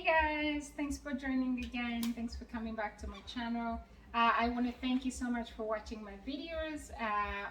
Guys, thanks for joining again. Thanks for coming back to my channel. I want to thank you so much for watching my videos,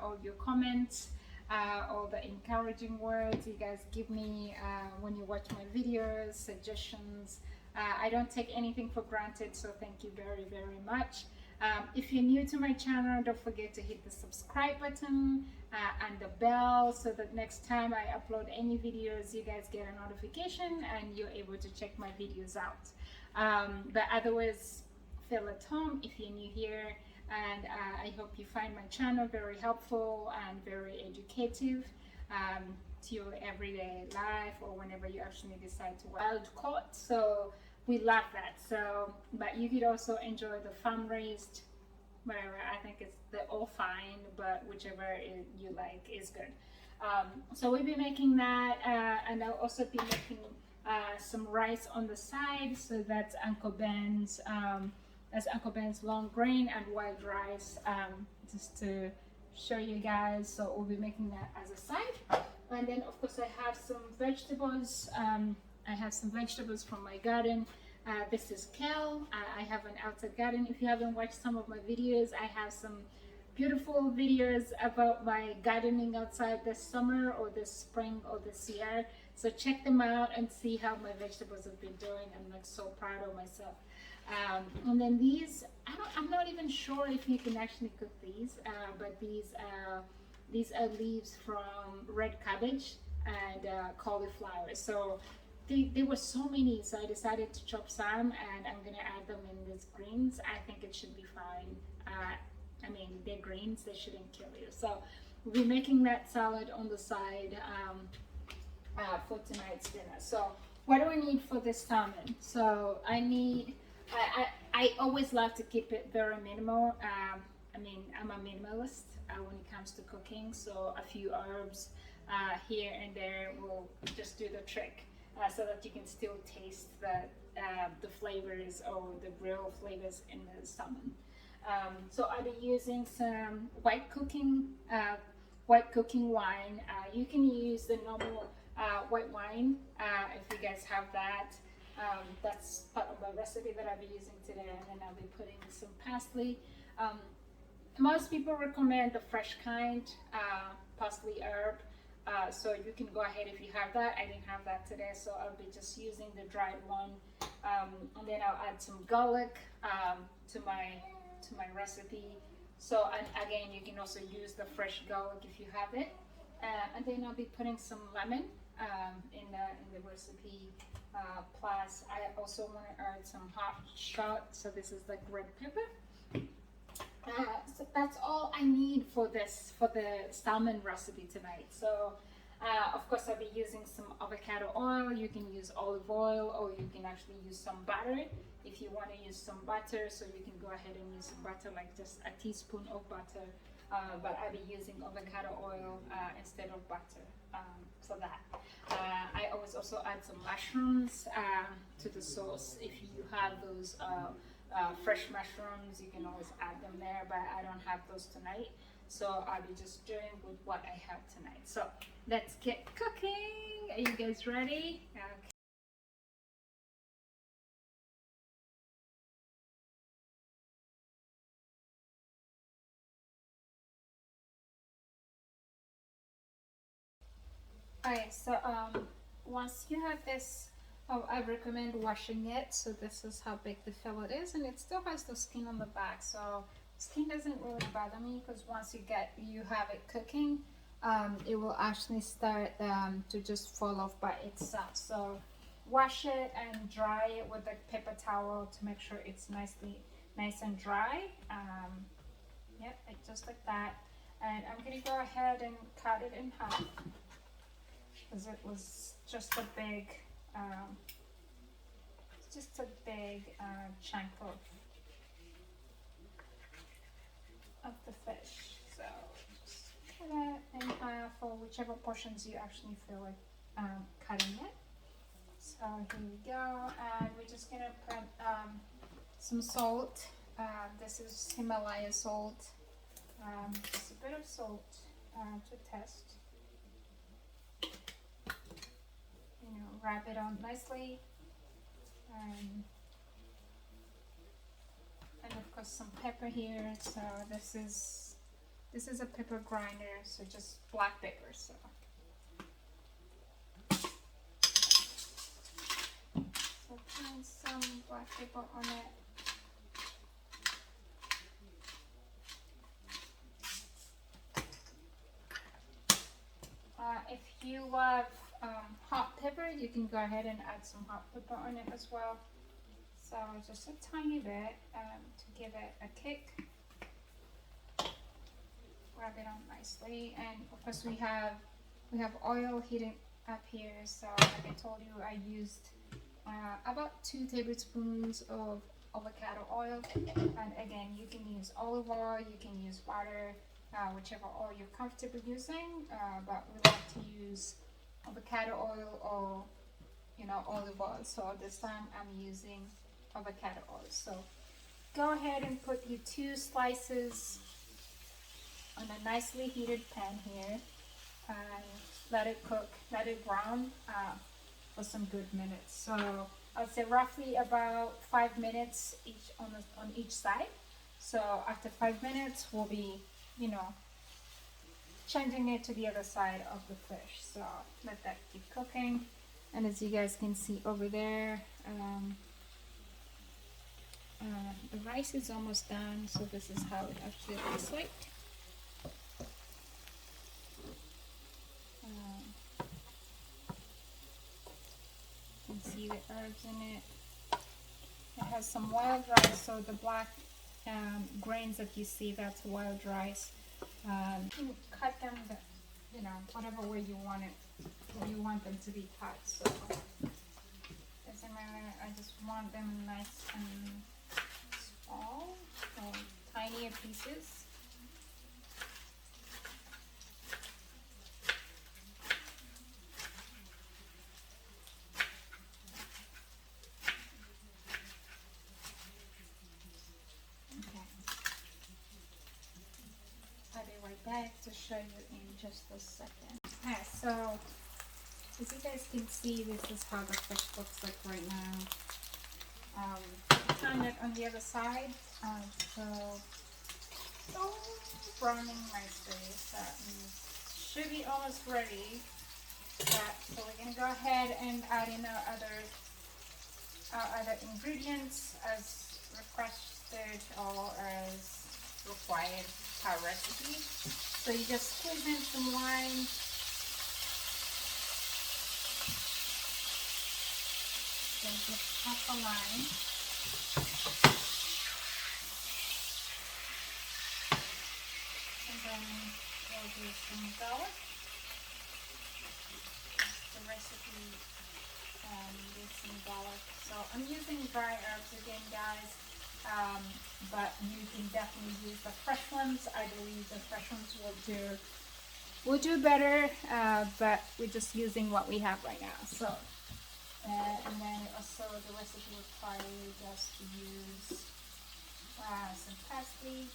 all your comments, all the encouraging words you guys give me when you watch my videos, suggestions. I don't take anything for granted, so thank you very much. If you're new to my channel, don't forget to hit the subscribe button and the bell so that next time I upload any videos, you guys get a notification and you're able to check my videos out. But otherwise, feel at home if you're new here, and I hope you find my channel very helpful and very educative to your everyday life or whenever you actually decide to wild caught. So we love that. So, but you could also enjoy the farm raised, whatever. I think they're all fine, but whichever you like is good. So we'll be making that, and I'll also be making some rice on the side. So that's Uncle Ben's. That's Uncle Ben's long grain and white rice. Just to show you guys. So we'll be making that as a side, and then of course I have some vegetables. I have some vegetables from my garden. This is kale. I have an outside garden. If you haven't watched some of my videos, I have some beautiful videos about my gardening outside this summer or this spring or this year. So check them out and see how my vegetables have been doing. I'm like so proud of myself. And then these, I'm not even sure if you can actually cook these, but these are leaves from red cabbage and cauliflower. So there were so many, so I decided to chop some, and I'm gonna add them in these greens. I think it should be fine. I mean, they're greens, they shouldn't kill you. So we'll be making that salad on the side for tonight's dinner. So what do I need for this salmon? So I always love to keep it very minimal. I mean, I'm a minimalist when it comes to cooking, so a few herbs here and there will just do the trick. So that you can still taste the flavors or the real flavors in the salmon. So I'll be using some white cooking wine. You can use the normal white wine if you guys have that. That's part of my recipe that I'll be using today, and then I'll be putting some parsley. Most people recommend the fresh kind parsley herb. So you can go ahead if you have that. I didn't have that today, so I'll be just using the dried one, and then I'll add some garlic to my recipe. So, and again, you can also use the fresh garlic if you have it, and then I'll be putting some lemon in the recipe. Plus, I also want to add some hot shot. So this is like red pepper. So that's all I need for the salmon recipe tonight. So of course I'll be using some avocado oil. You can use olive oil, or you can actually use some butter if you want to use some butter. So you can go ahead and use some butter, like just a teaspoon of butter, but I'll be using avocado oil instead of butter for that. I always also add some mushrooms to the sauce. If you have those fresh mushrooms, you can always add them there, but I don't have those tonight, so I'll be just doing with what I have tonight. So let's get cooking. Are you guys ready? Okay. Alright, so once you have this, I recommend washing it. So this is how big the fillet is, and it still has the skin on the back, so skin doesn't really bother me, because once you have it cooking, it will actually start to just fall off by itself. So wash it and dry it with a paper towel to make sure it's nice and dry. Yep, just like that. And I'm gonna go ahead and cut it in half, because it was just a big chunk of the fish. So just cut it in half, or whichever portions you actually feel like cutting it. So here we go, and we're just gonna put some salt. This is Himalaya salt. Just a bit of salt to test. Wrap it on nicely. Um, and of course some pepper here. So this is a pepper grinder, so just black pepper. So put some black pepper on it. If you love hot pepper, you can go ahead and add some hot pepper on it as well. So just a tiny bit to give it a kick. Rub it on nicely, and of course we have oil heating up here. So like I told you, I used about 2 tablespoons of avocado oil, and again you can use olive oil, you can use butter, whichever oil you're comfortable using, but we like to use avocado oil or olive oil. So this time I'm using avocado oil. So go ahead and put your 2 slices on a nicely heated pan here, and let it cook, let it brown for some good minutes. So I'd say roughly about 5 minutes each on each side. So after 5 minutes, we'll be, changing it to the other side of the fish. So let that keep cooking. And as you guys can see over there, the rice is almost done. So this is how it actually looks like. You can see the herbs in it. It has some wild rice, so the black grains that you see, that's wild rice. You can cut them, whatever way you want it, where you want them to be cut. So doesn't matter. I just want them nice and small, or tinier pieces. Back to show you in just a second. Okay, so as you guys can see, this is how the fish looks like right now. Turn it on the other side. So browning nicely. That should be almost ready. So we're gonna go ahead and add in our other ingredients as requested or as required per recipe. So you just squeeze in some wine, then just half a lime, and then we'll do some garlic. The recipe with some garlic. So I'm using dry herbs again, guys. But you can definitely use the fresh ones. I believe the fresh ones will do better, but we're just using what we have right now. So and then also the recipe requires us to use some parsley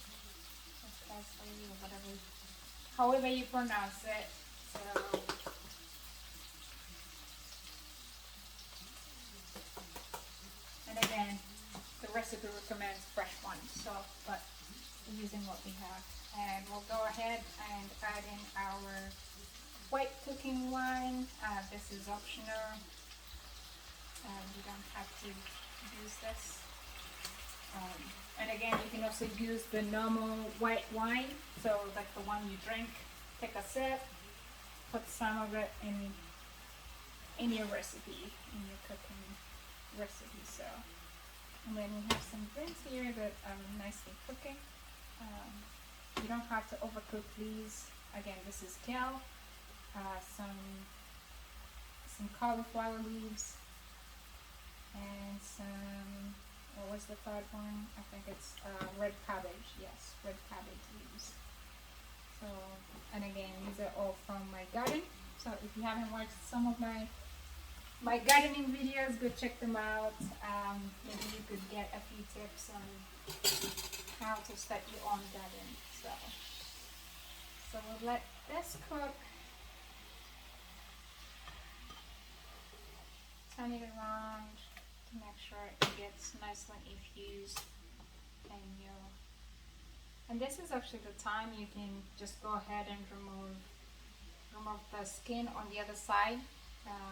or whatever, however you pronounce it. So and again, the recipe recommends fresh ones, so but we're using what we have. And we'll go ahead and add in our white cooking wine. This is optional. You don't have to use this. And again, you can also use the normal white wine, so like the one you drink. Take a sip, put some of it in your recipe, in your cooking recipe. So. And then we have some greens here that are nicely cooking. You don't have to overcook these. Again, this is kale, some cauliflower leaves, and some, what was the third one? I think it's red cabbage. Yes, red cabbage leaves. So, and again, these are all from my garden. So if you haven't watched some of my gardening videos, go check them out. Maybe you could get a few tips on how to start your own garden. So we'll let this cook. Turn it around to make it's nicely infused. And this is actually the time you can just go ahead and remove the skin on the other side,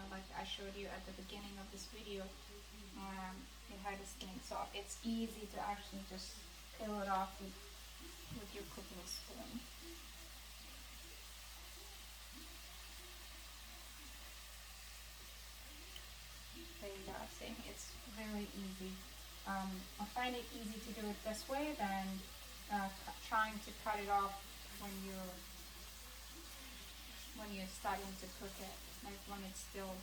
like I showed you at the beginning of this video. It had a skin, so it's easy to actually just peel it off with your cooking spoon. There you go. See, it's very easy. I find it easy to do it this way than trying to cut it off when you're starting to cook it, like when it's still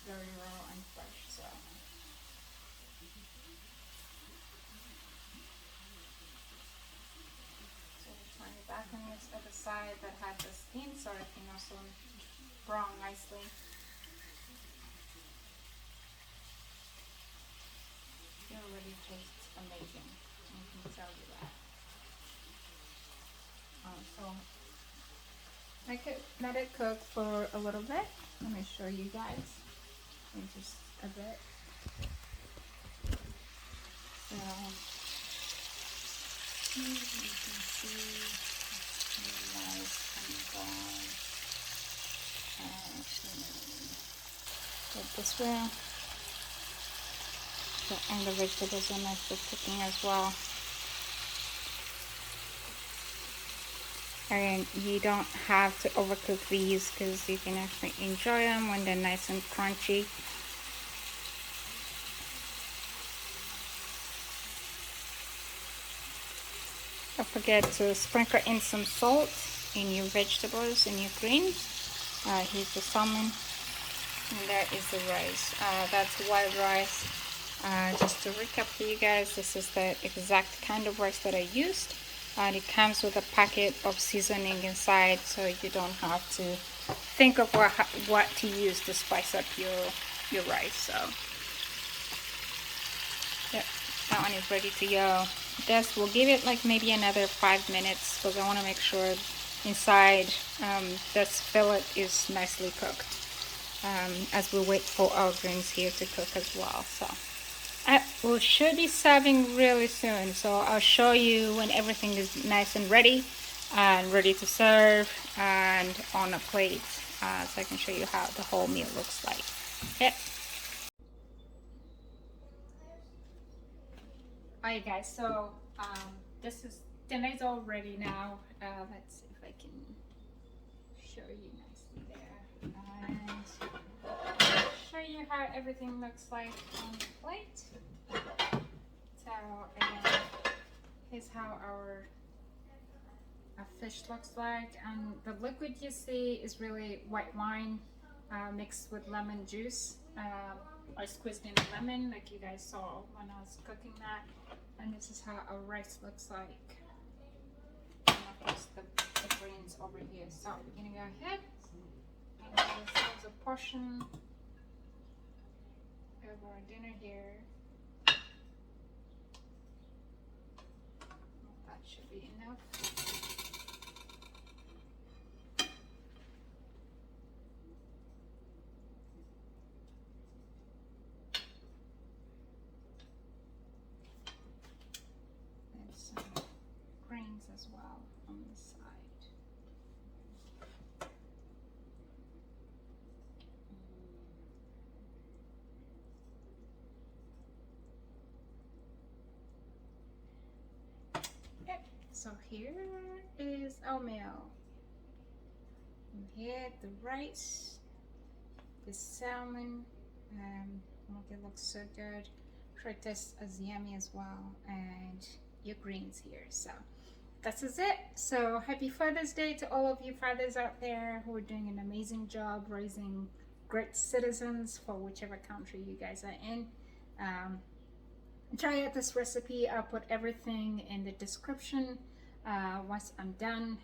very raw and fresh. So we'll turn it back on this other side that has the skin, so it can also brown nicely. It already tastes amazing. I can tell you that. So let it cook for a little bit. Let me show you guys in just a bit. So you can see it's really nice and brown. Put this way. And the vegetables are nicely cooking as well. And you don't have to overcook these because you can actually enjoy them when they're nice and crunchy. Don't forget to sprinkle in some salt in your vegetables and your greens. Here's the salmon, and there is the rice. That's white rice. Just to recap for you guys, this is the exact kind of rice that I used. And it comes with a packet of seasoning inside, so you don't have to think of what to use to spice up your rice. So yep, that one is ready to go. This will give it like maybe another 5 minutes because I want to make sure inside this fillet is nicely cooked, as we wait for our greens here to cook as well. So we should be serving really soon, so I'll show you when everything is nice and ready to serve and on a plate, so I can show you how the whole meal looks like. Yep. Alright guys, so this is dinner's all ready now. Let's see if I can show you nicely there and show you how everything looks like on the plate. So again, here's how our fish looks like, and the liquid you see is really white wine mixed with lemon juice. I squeezed in a lemon like you guys saw when I was cooking that, and this is how our rice looks like, and of course the greens over here. So we're gonna go ahead and give ourselves a portion of our dinner here. That should be enough. And some grains as well on the side. So here is our meal. And here the rice, the salmon, it looks so good. Sure, it tastes as yummy as well, and your greens here. So that is it. So happy Father's Day to all of you fathers out there who are doing an amazing job raising great citizens for whichever country you guys are in. Try out this recipe. I'll put everything in the description once I'm done.